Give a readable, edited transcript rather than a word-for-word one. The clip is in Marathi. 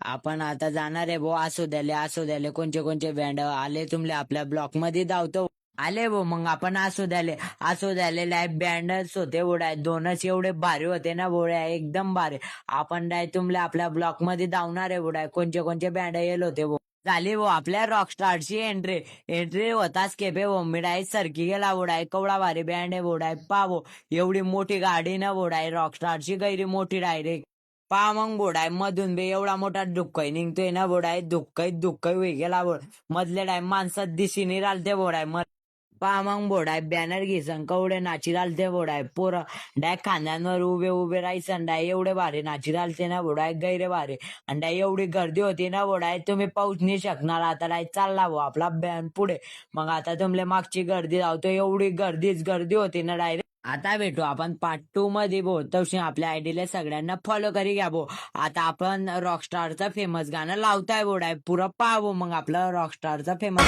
आपण आता जाणार आहे भाऊ असू द्याले कोणचे कोणचे बँड आले तुमले आपल्या ब्लॉक मध्ये धावतो आले भाऊ मग आपण असू द्याले लाईव्ह बँडच होते बोडाय दोनच एवढे भारी होते ना बोड्या एकदम भारी आपण डाय तुमले आपल्या ब्लॉक मध्ये धावणार आहे बोडाय कोणचे कोणचे बँड येल होते भाऊ झाली भाऊ आपल्या रॉकस्टारची एंट्री होताच केपे भाऊ मी डायरेक्ट सरकी गेला बोडाय कवडा भारी बँड आहे बोडाय पा भाऊ एवढी मोठी गाडी ना बोडाय रॉकस्टारची गैरी मोठी डायरेक्ट पा मग बोडाय मधून बे एवढा मोठा दुःखय निघतोय ना बोडाय दुःख होई गेला बोड मधले डाय माणसात दिशीने रालते बोडाय पा मग बोडाय बॅनर घिसन कवडे नाची रालते बोडाय पोरं डाय खांद्यांवर उभे राहायचं डाय एवढे भारी नाची रालते ना बोडाय गैरे भारी आणि डाय एवढी गर्दी होती ना बोडाय तुम्ही पाऊच नाही शकणार आता डाय चालला भाऊ आपला बॅन पुढे मग आता तुमले मागची गर्दी धावतो एवढी गर्दी होती ना डायरेक्ट आता भेटू आपण पार्ट 2 मध्ये भाऊ तशी आपल्या आयडीला सगळ्यांना फॉलो करी घ्या भाऊ आता आपण रॉकस्टारचं फेमस गाणं लावताय बोडाय पुरं पाहू मग आपलं रॉकस्टारचं फेमस